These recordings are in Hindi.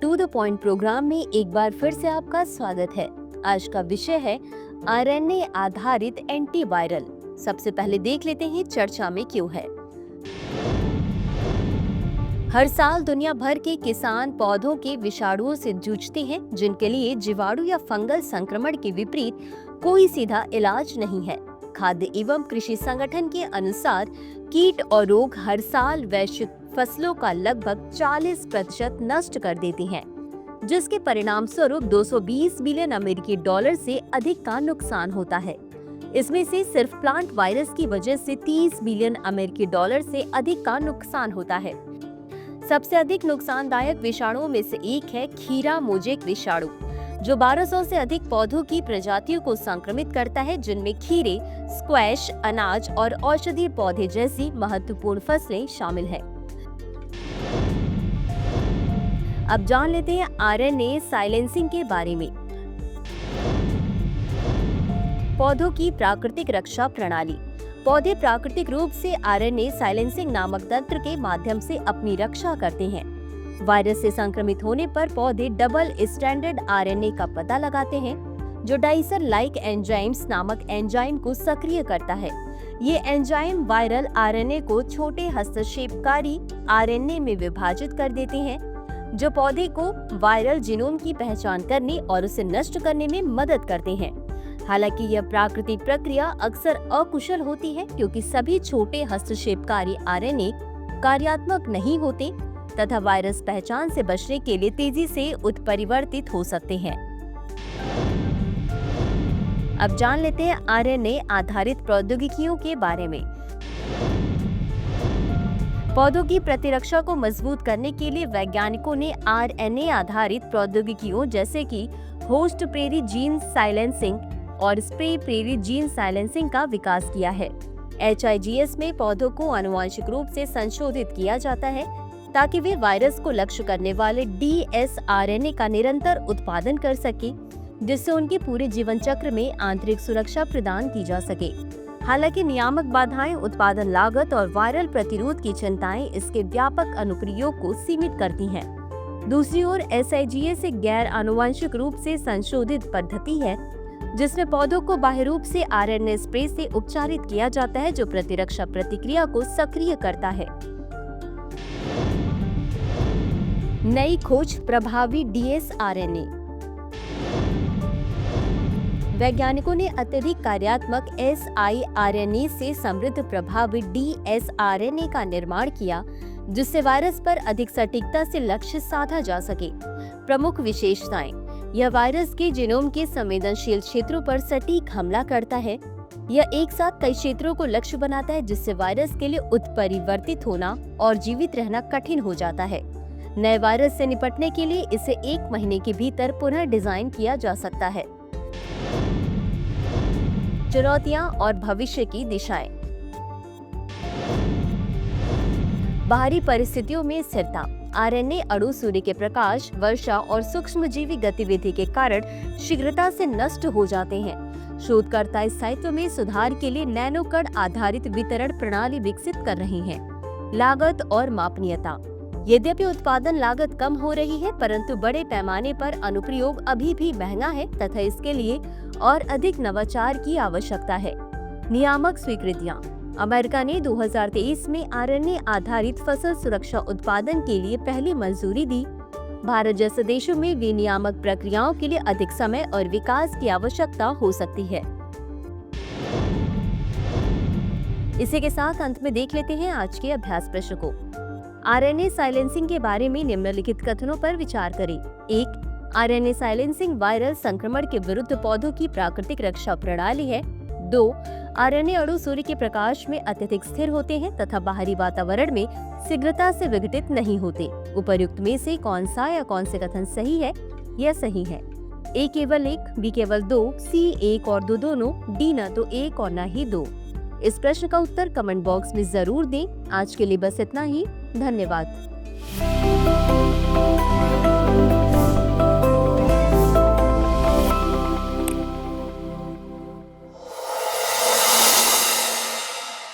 टू द पॉइंट प्रोग्राम में एक बार फिर से आपका स्वागत है। आज का विषय है आरएनए आधारित एंटीवायरल। सबसे पहले देख लेते हैं चर्चा में क्यों है। हर साल दुनिया भर के किसान पौधों के विषाणुओं से जूझते हैं, जिनके लिए जीवाणु या फंगल संक्रमण के विपरीत कोई सीधा इलाज नहीं है। खाद्य एवं कृषि संगठन के अनुसार कीट और रोग हर साल वैश्विक फसलों का लगभग 40% नष्ट कर देती हैं, जिसके परिणाम स्वरूप 220 बिलियन अमेरिकी डॉलर से अधिक का नुकसान होता है। इसमें से सिर्फ प्लांट वायरस की वजह से 30 बिलियन अमेरिकी डॉलर से अधिक का नुकसान होता है। सबसे अधिक नुकसानदायक विषाणुओं में से एक है खीरा मोजेक विषाणु, जो 1200 से अधिक पौधों की प्रजातियों को संक्रमित करता है, जिनमें खीरे, स्क्वैश, अनाज और औषधीय पौधे जैसी महत्वपूर्ण फसलें शामिल हैं। अब जान लेते हैं आरएनए साइलेंसिंग के बारे में। पौधों की प्राकृतिक रक्षा प्रणाली। पौधे प्राकृतिक रूप से आरएनए साइलेंसिंग नामक तंत्र के माध्यम से अपनी रक्षा करते हैं। वायरस से संक्रमित होने पर पौधे डबल स्ट्रैंडेड आरएनए का पता लगाते हैं, जो डाइसर लाइक एंजाइम्स नामक एंजाइम को सक्रिय करता है। ये एंजाइम वायरल आरएनए को छोटे हस्तक्षेपकारी आरएनए में विभाजित कर देते हैं, जो पौधे को वायरल जीनोम की पहचान करने और उसे नष्ट करने में मदद करते हैं। हालांकि यह प्राकृतिक प्रक्रिया अक्सर अकुशल होती है, क्योंकि सभी छोटे हस्तक्षेपकारी आरएनए कार्यात्मक नहीं होते तथा वायरस पहचान से बचने के लिए तेजी से उत्परिवर्तित हो सकते हैं। अब जान लेते हैं आरएनए आधारित प्रौद्योगिकियों के बारे में। पौधों की प्रतिरक्षा को मजबूत करने के लिए वैज्ञानिकों ने आरएनए आधारित प्रौद्योगिकियों जैसे कि होस्ट प्रेरी जीन साइलेंसिंग और स्प्रे प्रेरी जीन साइलेंसिंग का विकास किया है। HIGS में पौधों को आनुवंशिक रूप से संशोधित किया जाता है, ताकि वे वायरस को लक्ष्य करने वाले dsRNA का निरंतर उत्पादन कर सके, जिससे उनके पूरे जीवन चक्र में आंतरिक सुरक्षा प्रदान की जा सके। हालांकि नियामक बाधाएं, उत्पादन लागत और वायरल प्रतिरोध की चिंताएं इसके व्यापक अनुप्रयोग को सीमित करती हैं। दूसरी ओर SIGS एक गैर आनुवंशिक रूप से संशोधित पद्धति है, जिसमें पौधों को बाह्य रूप से आरएनए स्प्रे से उपचारित किया जाता है, जो प्रतिरक्षा प्रतिक्रिया को सक्रिय करता है। नई खोज प्रभावी dsRNA। वैज्ञानिकों ने अत्यधिक कार्यात्मक siRNA से समृद्ध प्रभावी dsRNA का निर्माण किया, जिससे वायरस पर अधिक सटीकता से लक्ष्य साधा जा सके। प्रमुख विशेषताएं: यह वायरस के जीनोम के संवेदनशील क्षेत्रों पर सटीक हमला करता है। यह एक साथ कई क्षेत्रों को लक्ष्य बनाता है, जिससे वायरस के लिए उत्परिवर्तित होना और जीवित रहना कठिन हो जाता है। नए वायरस से निपटने के लिए इसे 1 महीने के भीतर पुनः डिजाइन किया जा सकता है। चुनौतियां और भविष्य की दिशाएं। बाहरी परिस्थितियों में स्थिरता। आरएनए अणु सूर्य के प्रकाश, वर्षा और सूक्ष्मजीवी गतिविधि के कारण शीघ्रता से नष्ट हो जाते हैं। शोधकर्ता इस स्थायित्व में सुधार के लिए नैनोकण आधारित वितरण प्रणाली विकसित कर रहे हैं। लागत और मापनीयता। यद्यपि उत्पादन लागत कम हो रही है, परंतु बड़े पैमाने पर अनुप्रयोग अभी भी महंगा है तथा इसके लिए और अधिक नवाचार की आवश्यकता है। नियामक स्वीकृतियां। अमेरिका ने 2023 में आरएनए आधारित फसल सुरक्षा उत्पादन के लिए पहली मंजूरी दी। भारत जैसे देशों में विनियामक प्रक्रियाओं के लिए अधिक समय और विकास की आवश्यकता हो सकती है। इसी के साथ अंत में देख लेते हैं आज के अभ्यास प्रश्न को। आरएनए साइलेंसिंग के बारे में निम्नलिखित कथनों पर विचार करें। 1. आरएनए साइलेंसिंग वायरल संक्रमण के विरुद्ध पौधों की प्राकृतिक रक्षा प्रणाली है। 2. आरएनए अणु सूर्य के प्रकाश में अत्यधिक स्थिर होते हैं तथा बाहरी वातावरण में शीघ्रता से विघटित नहीं होते। उपर्युक्त में से कौन सा या कौन से कथन सही है या सही है? A केवल 1, B केवल 2, C 1 और 2 दोनों, D न तो 1 और न ही 2। इस प्रश्न का उत्तर कमेंट बॉक्स में जरूर दें। आज के लिए बस इतना ही। धन्यवाद।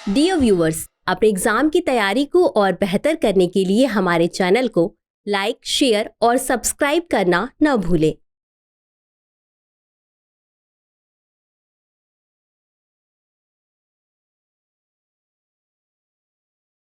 डियर व्यूअर्स, अपने एग्जाम की तैयारी को और बेहतर करने के लिए हमारे चैनल को लाइक, शेयर और सब्सक्राइब करना न भूलें।